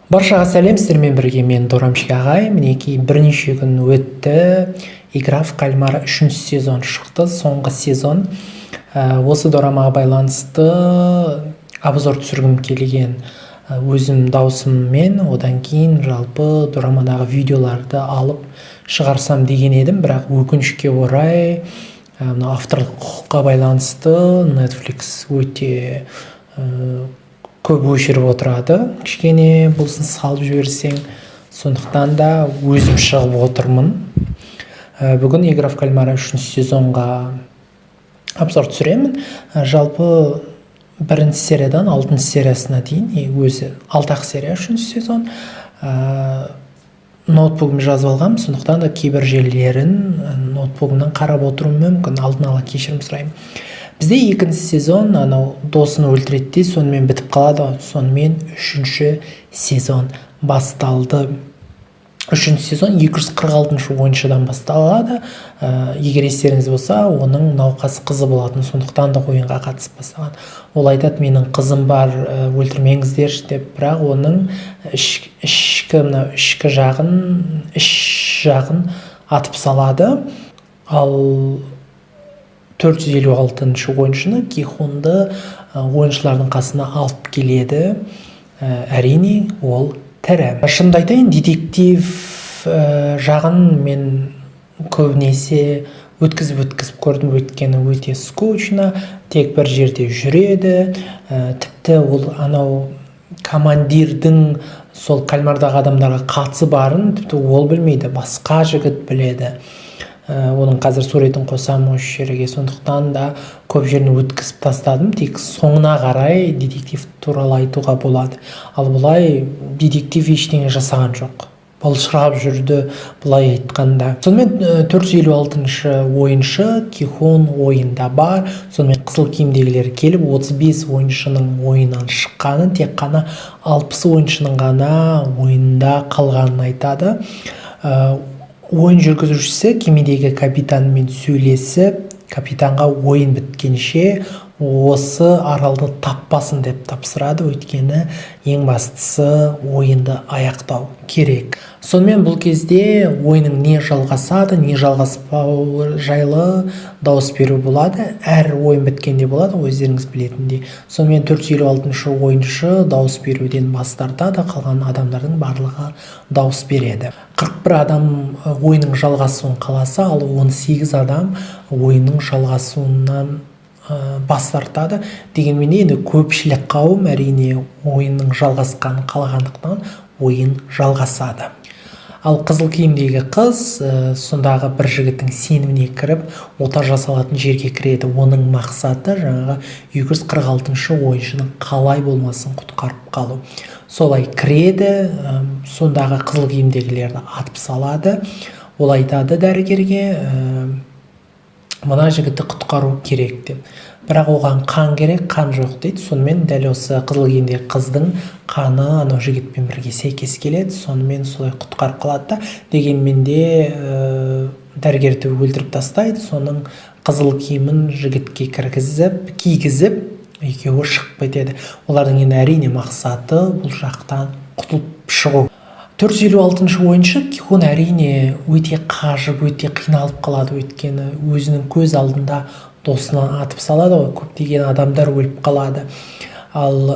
Баршаға сәлем, сіздермен бірге мен Дорамшик ағай. Мінекей бірнеше күн өтті. Игра в кальмара 3-ші сезон шықты, соңғы сезон. Осы дорамаға байланысты обзор түсіргім келген өзім даусыммен, одан кейін жалпы дорамадағы видеоларды алып шығарсам деген едім, бірақ өкінішке орай авторлық құқыққа байланысты Netflix өте көп өшіріп отырады. Кішкене болсын салып жіберсең, сондықтан да өзім шығып отырмын. Бүгін Игра в кальмара 3-ші сезонға обзор түсіремін. Жалпы бірінші сериядан 6-шы сериясына дейін, өзі 6-ақ серия 3-ші сезон. Ноутбугыммен жазып алғам, сондықтан да кейбір жерлерін ноутбугымнан қарап отыруым мүмкін, алдын ала кешірім сұраймын. Бізде 2-ші сезон досын өлтіреді, сонымен бітіп қалады. Сонымен 3-ші сезон басталды. 3-ші сезон 246-шы ойыншыдан басталады. Егер естеріңіз болса, оның науқас қызы болатын, сондықтан да ойынға қатысып бастаған. Ол айтады, менің қызым бар, өлтірмеңіздер деп, бірақ оның ішкі жағын атып салады. Ал 456-шы ойыншыны Кихунды ойыншылардың қасына алып келеді. Әрине, ол тірі. Шынымды айтайын, детектив жағын мен көбінесе өткізіп көрдім, өткені өте скучно, тек бір жерде жүреді. Тіпті ол командирдің сол кальмардағы адамдарға қатысы барын тіпті ол білмейді, басқа жігіт біледі. Оның қазір суретін қосам осы жерге, сондықтан да көп жерін өткізіп тастадым. Тек соңына қарай детектив туралы айтуға болады. Ал бұлай детектив ештеңе жасаған жоқ. Былшырап жүрді, бұлай айтқанда. Сонымен 456-шы ойыншы Кихун ойында бар. Сонымен қызыл киімдегілер келіп, 35 ойыншының ойыннан шыққанын, тек қана 60 ойыншының ғана ойында қалғанын айтады. Ойын жүргізушісі кемедегі капитанмен сөйлесіп, капитанға ойын біткенше осы аралды таппасын деп тапсырады, өйткені ең бастысы ойынды аяқтау керек. Сонымен бұл кезде ойының не жалғасады, не жалғаспау жайлы дауыс беру болады. Әр ойын біткенде болады, өздеріңіз білетіндей. Сонымен 456-шы ойыншы дауыс беруден бас тартады, қалған адамдардың барлығы дауыс береді. 41 адам ойының жалғасуын қаласа, ал 18 адам ойының жалғасуынан бас тартады. Дегенмен енді көпшілік қауым әрине ойынның жалғасқанын қалағандықтан ойын жалғасады. Ал қызыл киімдегі қыз сондағы бір жігіттің сеніміне кіріп, ота жасалатын жерге кіреді. Оның мақсаты жаңағы 246-шы ойыншының қалай болмасын құтқарып қалу. Солай кіреді, сондағы қызыл киімдегілерді атып салады. Ол айтады дәрігерге, мына жігітті құтқару керек деп. Бірақ оған қан керек, қан жоқ дейді. Сонымен дәл осы қызыл киімдегі қыздың қаны анау жігітпен бірге сәйкес келеді. Сонымен солай құтқарып қалады да, дегенмен де дәрігерді өлтіріп тастайды. Соның қызыл киімін жігітке кигізіп, екеуі шығып кетеді. Олардың енді әрине мақсаты бұл жақтан құтылып шығу. 456-шы ойыншы Кихун әрине өте қажып, өте қиналып қалады, өйткені өзінің көз алдында досынан атып салады, көптеген адамдар өліп қалады. Ал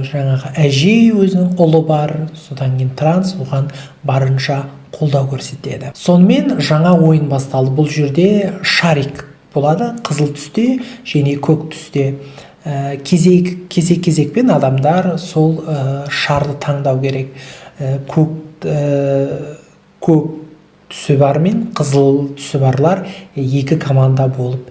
жаңағы әжей өзінің ұлы бар, содан кейін транс оған барынша қолдау көрсетеді. Сонымен жаңа ойын басталды. Бұл жерде шарик болады, қызыл түсте және көк түсте. Кезек-кезекпен адамдар сол шарды таңдау керек. Көк түсі бар мен қызыл түсі барлар екі команда болып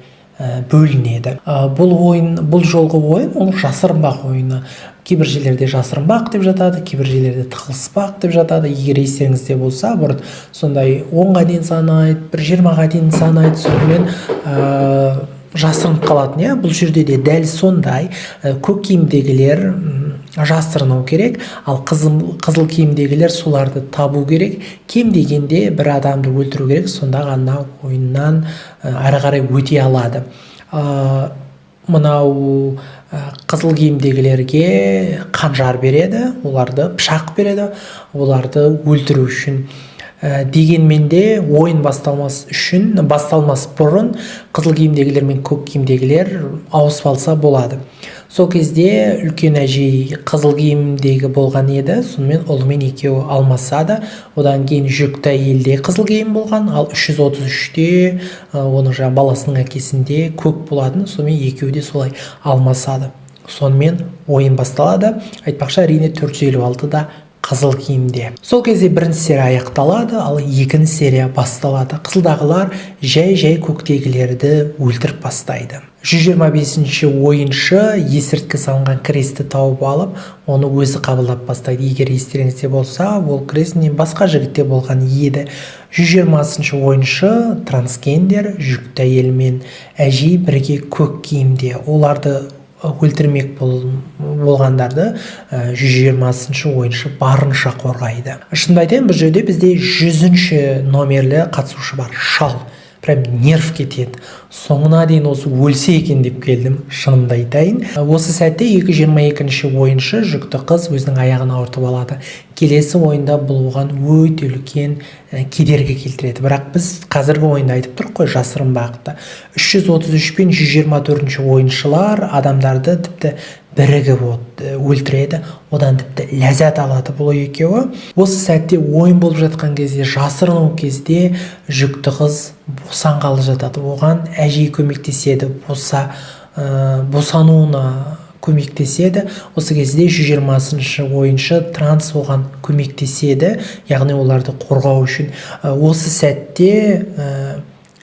бөлінеді. Бұл жолғы ойын ол жасырынбақ ойыны. Кейбір жерлерде жасырынбақ деп жатады, кейбір жерлерде тығылыспақ деп жатады. Егер естеріңізде болса, бұрын сондай 10-ға дейін санайды, бір 20-ға дейін санайды, сонымен жасырынып қалатын. Бұл жерде де дәл сондай көк киімдегілер жасырыну керек, ал қызыл киімдегілер соларды табу керек. Кем дегенде бір адамды өлтіру керек, сонда ғана ойыннан ары қарай өте алады. Мынау қызыл киімдегілерге қанжар береді, оларды пышақ береді, оларды өлтіру үшін. Дегенмен де ойын басталмас бұрын қызыл киімдегілер мен көк киімдегілер ауысып алса болады. Сол кезде үлкен әжей қызыл киімдегі болған еді, сонымен ұлымен екеуі алмасады. Одан кейін жүкті әйелде қызыл киім болған, ал 333-те оның жаңағы баласының әкесінде көк болатын, сонымен екеуі де солай алмасады. Сонымен ойын басталады. Айтпақшы, әрине 456-да қызыл киімде. Сол кезде бірінші серия аяқталады, ал екінші серия басталады. Қызылдағылар жай көктегілерді өлтіріп бастайды. 125-ші ойыншы есірткі салынған кресті тауып алып, оны өзі қабылдап бастайды. Егер естеріңізде болса, ол крестінен басқа жігітте болған еді. 120-ші ойыншы трансгендер, жүкті әйел мен әжей бірге көк киімде. Оларды өлтірмек болғандарды 120-ші ойыншы барынша қорғайды. Шынымды айтайын, бұл жерде бізде 100-ші номерлі қатысушы бар, шал. Прям нерв кетеді. Соңына дейін осы өлсе екен деп келдім, шынымды айтайын. Осы сәтте 222-ші ойыншы жүкті қыз өзінің аяғын ауыртып алады. Келесі ойында бұл оған өте үлкен кедергі келтіреді. Бірақ біз қазіргі ойында айтып тұрық қой, жасырын бағытта. 333 пен 124-ші ойыншылар адамдарды тіпті бірігіп өлтіреді, одан тіпті ләззат алады бұл екеуі. Осы сәтте ойын болып жатқан кезде, жасырыну кезде жүкті қыз босанғалы жатады. Оған әжей көмектеседі, босануына көмектеседі. Осы кезде 120-ші ойыншы транс оған көмектеседі, яғни оларды қорғау үшін. Осы сәтте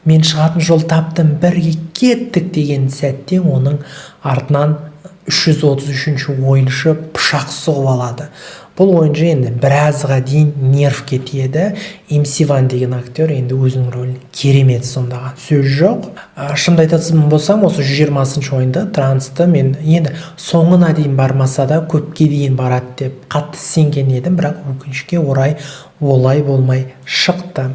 мен шығатын жол таптым, бірге кеттік деген сәтте оның артынан 333-ші ойыншы пышақ сұғып алады. Бұл ойыншы енді біразға дейін нерв кетеді. Имсиван деген актер енді өзінің рөлін керемет сомдаған. Сөз жоқ. Шынымды айтатын болсам, осы 120-ші ойында трансты мен енді соңына дейін бармаса да көпке дейін барады деп қатты сенген едім, бірақ өкінішке орай олай болмай шықты.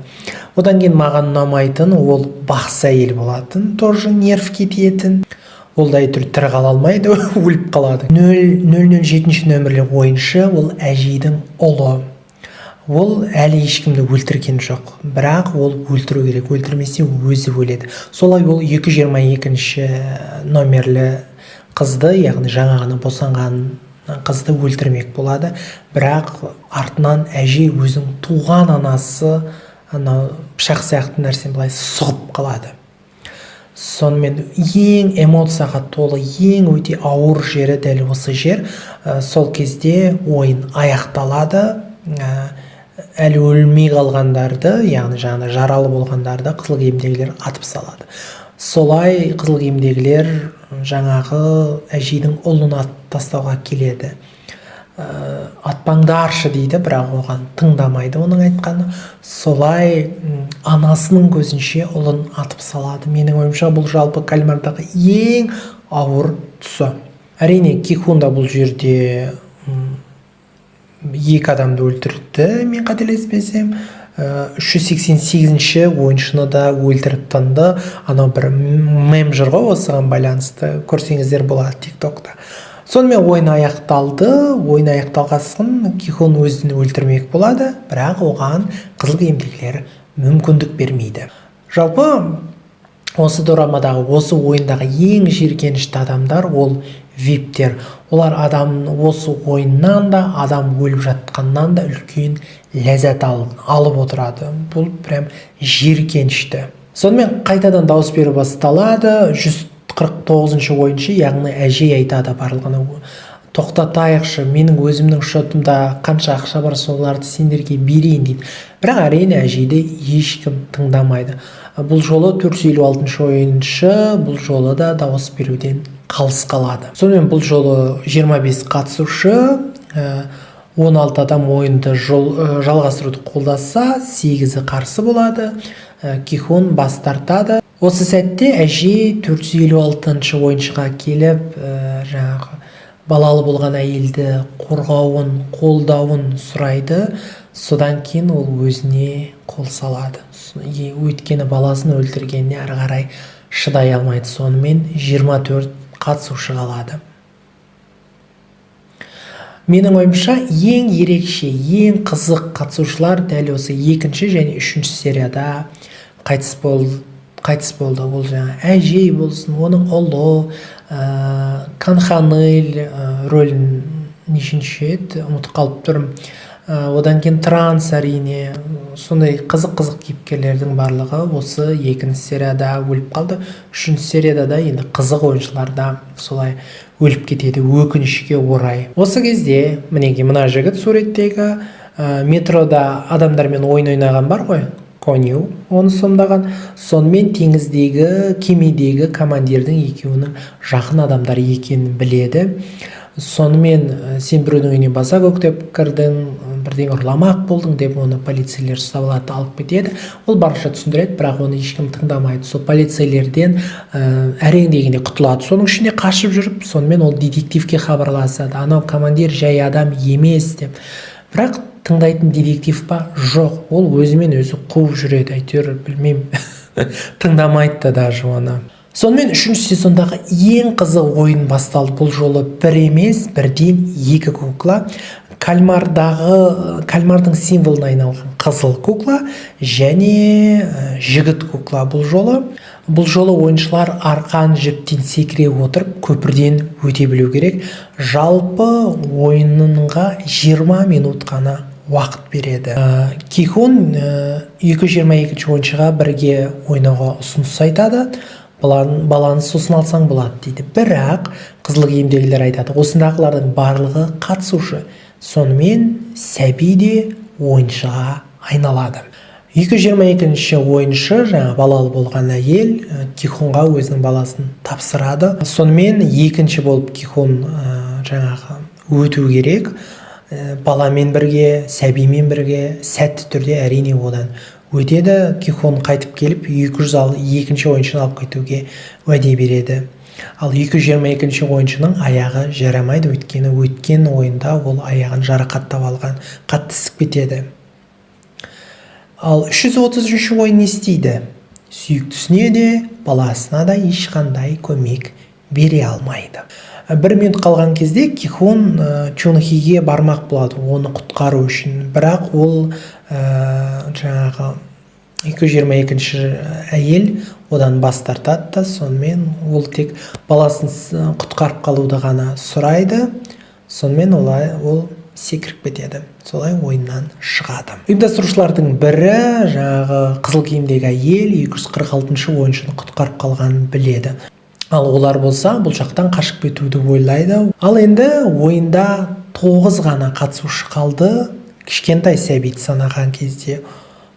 Одан кейін маған ұнамайтын ол бақсы әйел болатын, тоже нерв кететін. Ол да тірі қала алмайды, өліп қалады. 007-ші нөмірлі ойыншы ол әжейдің ұлы. Ол әлі ешкімді өлтірген жоқ, бірақ ол өлтіру керек, өлтірмесе өзі өледі. Солай ол 222-ші нөмірлі қызды, яғни жаңағыны босанған қызды өлтірмек болады, бірақ артынан әжей өзінің туған анасы пышақ сияқты нәрсені былай сұғып қалады. Сонымен ең эмоцияға толы, ең өте ауыр жері дәл осы жер. Сол кезде ойын аяқталады. Әлі өлмей қалғандарды, яғни жаңағы жаралы болғандарды қызыл киімдегілер атып салады. Солай қызыл киімдегілер жаңағы әжейдің ұлын атып тастауға келеді. Атпаңдаршы дейді, бірақ оған тыңдамайды оның айтқаны. Солай анасының көзінше ұлын атып салады. Менің ойымша бұл жалпы кальмардағы ең ауыр тұсы. Әрине Кихун да бұл жерде 2 адамды өлтірді, мен қателеспесем. 388-ші ойыншыны да өлтіріп тынды. Анау бір мем жүр ғой, осыған байланысты көрсеңіздер болады TikTokта. Сонымен ойын аяқталды. Ойын аяқталғасын Кихун өзін өлтірмек болады, бірақ оған қызыл киімдегілер мүмкіндік бермейді. Жалпы осы дорамадағы, осы ойындағы ең жиіркенішті адамдар ол виптер. Олар адам осы ойыннан да, адам өліп жатқаннан да үлкен ләззат алып отырады. Бұл прям жиіркенішті. Сонымен қайтадан дауыс беру басталады. 149-ші ойыншы, яғни әжей айтады барлығына: тоқтатайықшы, менің өзімнің шотымда қанша ақша бар, соларды сендерге берейін дейді. Бірақ әрине әжейді ешкім тыңдамайды. Бұл жолы 456-ші ойыншы бұл жолы да дауыс беруден қалыс қалады. Сонымен бұл жолы 25 қатысушы, 16 адам ойынды жалғастыруды қолдаса, 8-і қарсы болады. Кихун бас тартады. Осы сәтте әже 456-ші ойыншыға келіп, жаңағы балалы болған әйелді қорғауын, қолдауын сұрайды. Содан кейін ол өзіне қол салады. Өйткені баласын өлтіргеніне ары қарай шыдай алмайды. Сонымен 24 қатысушы қалады. менің ойымша ең ерекше, ең қызық қатысушылар дәл осы екінші және үшінші серияда қайтыс болды. Ол жаңа әжей болсын, оның ұлы Канханель рөлін нешінші еді, ұмытып қалып тұрмын. Одан кейін Транс, әрине, сондай қызық кейіпкерлердің барлығы осы екінші серияда өліп қалды. Үшінші серияда да енді қызық ойыншылар да солай өліп кетеді, өкінішке орай. Осы кезде мінеки мына жігіт суреттегі метрода адамдармен ойнаған бар ғой, Конью оны сомдаған. Сонымен теңіздегі кемедегі командирдің екеуінің жақын адамдар екенін біледі. Сонымен сен біреудің үйіне баса көктеп кірдің, бірдеңе ұрламақ болдың деп оны полицейлер ұстап алады, алып кетеді. Ол барынша түсіндіреді, бірақ оны ешкім тыңдамайды. Сол полицейлерден әрең дегенде құтылады. Соның ішінде қашып жүріп, сонымен ол детективке хабарласады. Анау командир жай адам емес деп. Бірақ тыңдайтын детектив па? Жоқ. Ол өзімен өзі қуып жүреді, әйтеуір білмеймін. Тыңдамайды да даже оны. Сонымен үшінші сезондағы ең қызық ойын басталды. Бұл жолы бір емес, бірден екі кукла. Кальмардың символына айналған қызыл кукла және жігіт кукла. Бұл жолы ойыншылар арқан жіптен секіре отырып көпірден өте білу керек. Жалпы ойынға 20 минут қана уақыт береді. Кихун 222 ойыншыға бірге ойнауға ұсыныс айтады. Баланы сосын алсаң болады дейді. Бірақ қызыл киімдегілер айтады, осындағылардың барлығы қатысушы. Сонымен сәби де ойыншыға айналады. 222-ші ойыншы, жаңа балалы болған әйел, Кихунға өзінің баласын тапсырады. Сонымен екінші болып Кихун жаңағы өту керек. Баламен бірге, сәбимен бірге, сәтті түрде әрине одан өтеді. Кихон қайтып келіп 202-ші ойыншыны алып кетуге уәде береді. Ал 222-ші ойыншының аяғы жарамайды, өйткені өткен ойында ол аяғын жарақаттап алған, қатты ісіп кетеді. Ал 333-ші ойын не істейді? Сүйіктісіне де, баласына да ешқандай көмек бере алмайды. Бір минут қалған кезде Кихон Чунхиге бармақ болады, оны құтқару үшін. Бірақ ол жаңағы 222-ші әйел одан бас тартады да, сонымен ол тек баласын құтқарып қалуды ғана сұрайды. Сонымен ол секіріп кетеді. Солай ойыннан шығады. Ұйымдастырушылардың бірі жаңағы қызыл киімдегі әйел 246-ші ойыншыны құтқарып қалғанын біледі. Ал олар болса бұл жақтан қашып кетуді ойлайды. Ал енді ойында 9 ғана қатысушы қалды. Кішкентай сәбиді санаған кезде.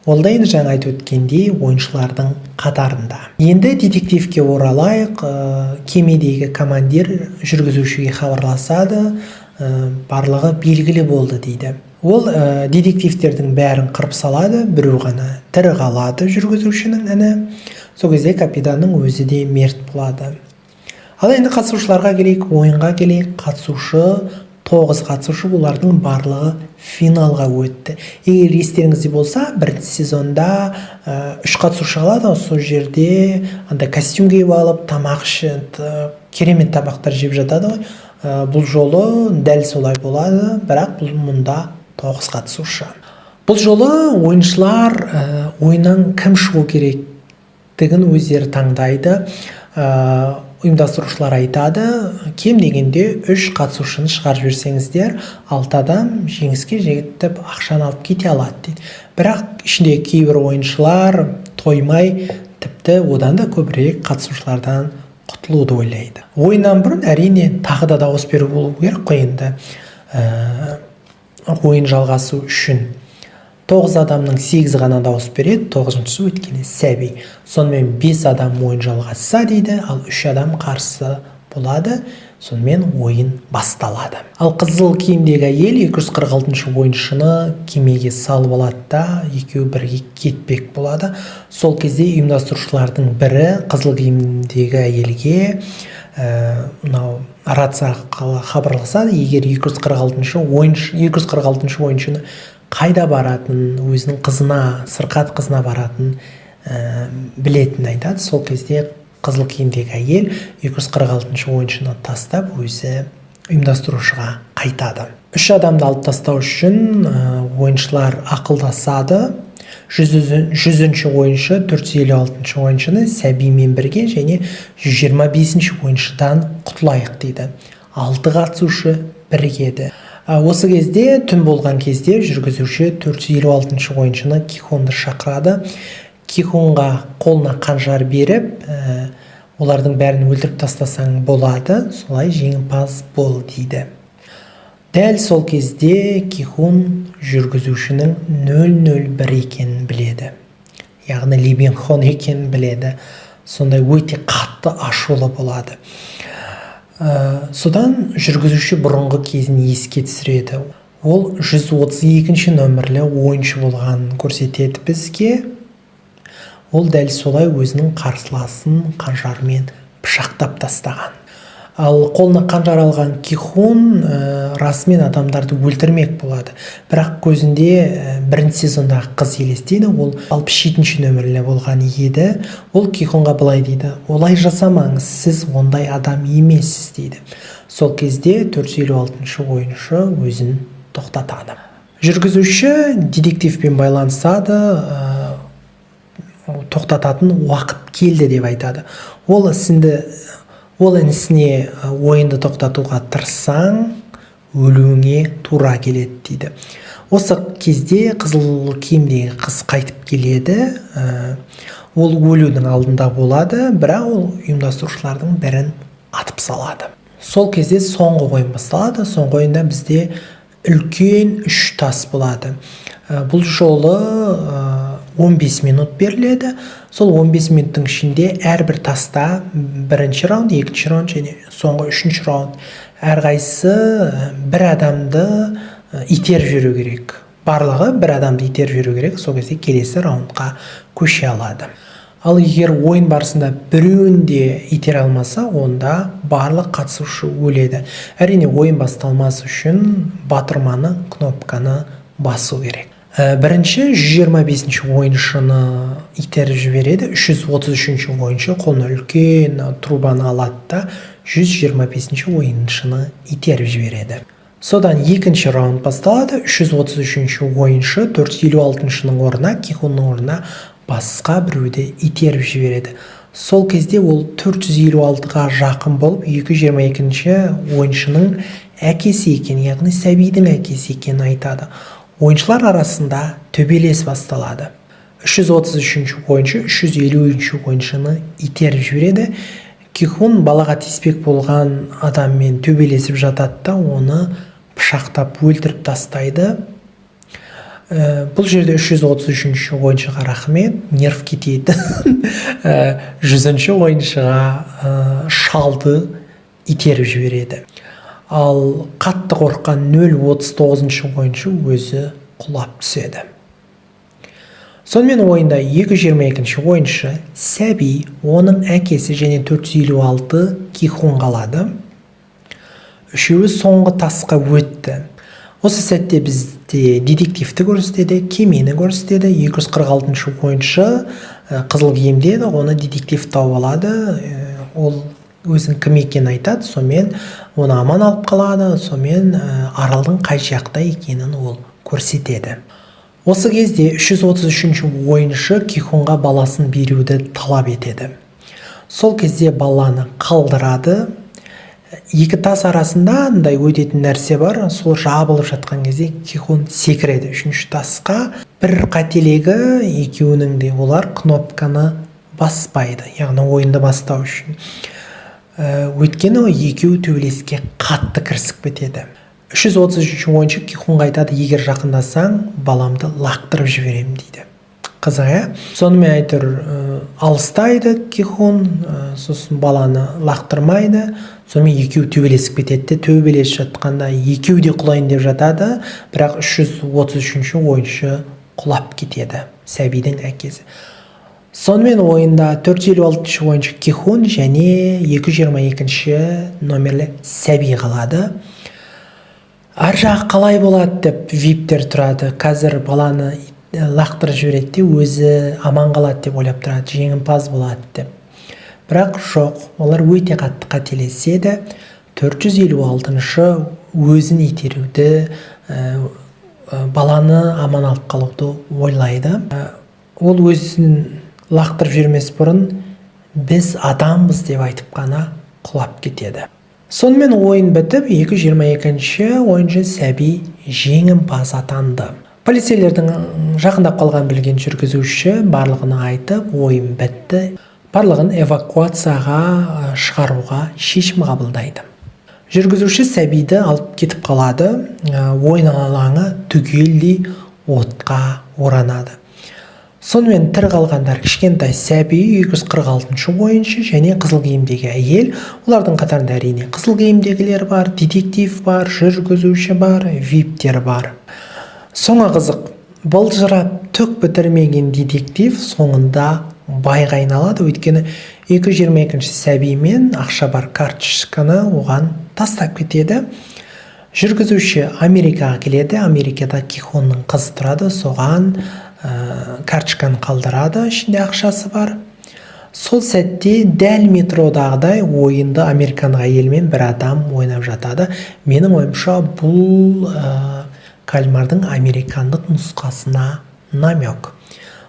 Ол да енді жаңа айтып өткендей ойыншылардың қатарында. Енді детективке оралайық. Кемедегі командир жүргізушіге хабарласады. Барлығы белгілі болды дейді. Ол детективтердің бәрін қырып салады, біреу ғана тірі қалады жүргізушінің іні. Сол кезде капитанның өзі де мерт болады. Ал енді қатысушыларға келейік, ойынға келейік. 9 қатысушы, олардың барлығы финалға өтті. Егер естеріңізде болса, бірінші сезонда 3 қатысушы қалады, сол жерде костюм киіп алып, керемет тамақтар жеп жатады ғой. Бұл жолы дәл солай болады, бірақ мұнда 9 қатысушы. Бұл жолы ойыншылар ойыннан кім шығу керектігін өздері таңдайды. Ұйымдастырушылар айтады, кем дегенде 3 қатысушыны шығарып жіберсеңіздер, 6 адам жеңіске жетіп ақшаны алып кете алады дейді. Бірақ ішінде кейбір ойыншылар тоймай, тіпті одан да көбірек қатысушылардан құтылуды ойлайды. Ойыннан бұрын әрине тағы да дауыс беру болу керек қой енді. Ойын жалғасу үшін 9 адамның 8 ғана дауыс береді, 9-шысы өйткені сәби. Сонымен 5 адам ойын жалғасса дейді, ал 3 адам қарсы болады. Сонымен ойын басталады. Ал қызыл киімдегі әйел 246-шы ойыншыны кемеге салып алады да, екеуі бірге кетпек болады. Сол кезде ұйымдастырушылардың бірі қызыл киімдегі әйелге рацияға хабарласады. Егер 246-шы ойыншыны қайда баратын, өзінің қызына, сырқат қызына баратын білетін айтады. Сол кезде қызыл киімдегі әйел 246-шы ойыншыны тастап өзі ұйымдастырушыға қайтады. 3 адамды алып тастау үшін ойыншылар ақылдасады. 100-ші ойыншы 456-ші ойыншыны сәбимен бірге және 125-ші ойыншыдан құтылайық дейді. 6 қатысушы бірігеді. Осы кезде түн болған кезде жүргізуші 456-ші ойыншыны Кихунды шақырады. Кихунға қолына қанжар беріп, олардың бәрін өлтіріп тастасаң болады, солай жеңімпаз бол дейді. Дәл сол кезде Кихун жүргізушінің 001 екенін біледі. Яғни Ли Бен-хон екенін біледі. Сондай өте қатты ашулы болады. Содан жүргізуші бұрынғы кезін еске түсіреді. Ол 132-ші нөмірлі ойыншы болғанын көрсетеді бізге. Ол дәл солай өзінің қарсыласын қанжармен пышақтап тастаған. Ал қолына қанжар алған Кихун расымен адамдарды өлтірмек болады. Бірақ көзінде бірінші сезонда қыз елестейді. Ол 67-ші нөмірлі болған еді. Ол Кихунға былай дейді: олай жасамаңыз, сіз ондай адам емессіз дейді. Сол кезде 456-ші ойыншы өзін тоқтатады. Жүргізуші детективпен байланысады, тоқтататын уақыт келді деп айтады. Ол інісіне ойынды тоқтатуға тырыссаң, өлуіңе тура келеді дейді. Осы кезде қызыл киімдегі қыз қайтып келеді. Ол өлудің алдында болады, бірақ ол ұйымдастырушылардың бірін атып салады. Сол кезде соңғы ойын басталады. Соңғы ойында бізде үлкен 3 тас болады. Бұл жолы 15 минут беріледі. Сол 15 минуттың ішінде әрбір таста бірінші раунд, екінші раунд және соңғы 3-ші раунд әрқайсысы бір адамды итеріп жүру керек. Барлығы бір адамды итеріп жүру керек. Сол кезде келесі раундқа көше алады. Ал егер ойын барысында біреуін де итере алмаса, онда барлық қатысушы өледі. Әрине, ойын басталмас үшін батырманы кнопканы басу керек. Бірінші 125-ші ойыншыны итеріп жібереді. 333-ші ойыншы қолына үлкен трубаны алады да 125-ші ойыншыны итеріп жібереді. Содан екінші раунд басталады. 333-ші ойыншы 456-шының орнына, Кихунның орнына басқа біреуді итеріп жібереді. Сол кезде ол 456-ға жақын болып, 222-ші ойыншының әкесі екен, яғни сәбидің әкесі екен айтады. Ойыншылар арасында төбелес басталады. 333-ші ойыншы 350-ші ойыншыны итеріп жібереді. Кихун балаға тиіспек болған адаммен төбелесіп жатады да оны пышақтап өлтіріп тастайды. Бұл жерде 333-ші ойыншыға рахмет, нерв кетеді. 100-ші ойыншыға шалды итеріп жібереді. Ал қатты қорыққан 039-ші ойыншы өзі құлап түседі. Сонымен ойында 222-ші ойыншы сәби, оның әкесі және 456 Кихун қалады. Үшеуі соңғы тасқа өтті. Осы сәтте бізде детективті көрсетеді, кемені көрсетеді. 246-ші ойыншы қызыл киімде, оны детектив тауып алады. Ол өзін кім екенін айтады, сонымен оны аман алып қалады, сонымен аралдың қай жақта екенін ол көрсетеді. Осы кезде 333-ші ойыншы Кихунға баласын беруді талап етеді. Сол кезде баланы қалдырады. Екі тас арасында андай өтетін нәрсе бар, сол жабылып жатқан кезде Кихун секіреді 3-ші тасқа. Бір қателігі екеуінің де, олар кнопканы баспайды, яғни ойынды бастау үшін. Өйткені екеуі төбелеске қатты кірісіп кетеді. 333-ші ойыншы Кихунға айтады: егер жақындасаң, баламды лақтырып жіберем дейді. Қызық, сонымен айтыр, алыстайды Кихун, сосын баланы лақтырмайды. Сонымен екеуі төбелесіп кетеді. Төбелесіп жатқанда екеуі де құлайын деп жатады, бірақ 333-ші ойыншы құлап кетеді, сәбидің әкесі. Сонымен ойында 456-ші ойыншы Кихун және 222-ші номерлі сәби қалады. Ар жағы қалай болады деп виптер тұрады. Қазір баланы лақтырып жібереді, өзі аман қалады деп ойлап тұрады, жеңімпаз болады деп. Бірақ жоқ, олар өте қатты қателеседі. 456 өзін итеруді, баланы аман алып қалуды ойлайды. Ол өзін лақтырып жүрмес бұрын біз адамбыз деп айтып қана құлап кетеді. Сонымен ойын бітіп, 222-ші ойыншы сәби жеңімпаз атанды. Полицейлердің жақындап қалған білген жүргізуші барлығына айтып, ойын бітті, барлығын эвакуацияға шығаруға шешім қабылдайды. Жүргізуші сәбиді алып кетіп қалады, ойын алаңы түгелдей отқа оранады. Сонымен тірі қалғандар кішкентай сәби, 246-шы ойыншы және қызыл киімдегі әйел. Олардың қатарында әрине қызыл киімдегілер бар, детектив бар, жүргізуші бар, виптер бар. Соңы қызық, былжырап түк бітірмеген детектив соңында байға айналады, өйткені 222-ші сәби мен ақша бар карточканы оған тастап кетеді. Жүргізуші Америкаға келеді, Америкада Кихонның қызы тұрады, соған карточканы қалдырады, ішінде ақшасы бар. Сол сәтте дәл метродағыдай ойынды американдық әйелмен бір адам ойнап жатады. Менің ойымша бұл кальмардың американдық нұсқасына намек.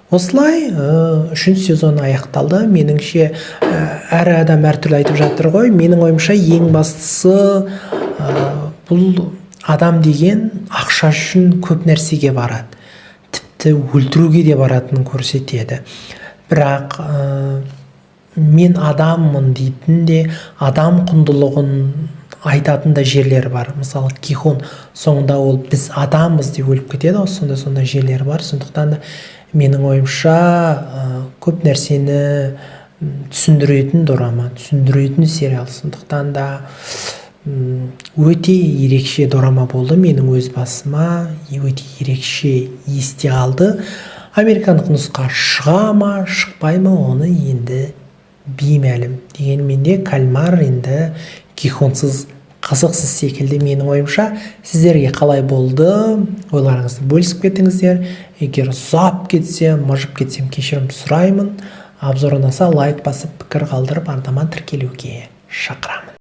Осылай 3-ші сезон аяқталды. Меніңше әр адам әртүрлі айтып жатыр ғой. Менің ойымша ең бастысы бұл адам деген ақша үшін көп нәрсеге барады. Тіпті өлтіруге де баратынын көрсетеді. Бірақ мен адаммын дейтін де, адам құндылығын айтатын да жерлер бар. Мысалы, Кихон соңында ол біз адамбыз деп өліп кетеді, сонда жерлер бар. Сондықтан да менің ойымша көп нәрсені түсіндіретін дорама, түсіндіретін сериал. Сондықтан да өте ерекше дорама болды. Менің өз басыма өте ерекше есте қалды. Американдық нұсқа шыға ма, шықпай ма, оны енді беймәлім. Дегенмен де кальмар енді Кихонсыз қызықсыз секілді менің ойымша. Сіздерге қалай болды? Ойларыңызды бөлісіп кетіңіздер. Егер ұзап кетсе, мыжып кетсем кешірім сұраймын. Обзор ұнаса лайк басып, пікір қалдырып, ардама тіркелуге шақырамын.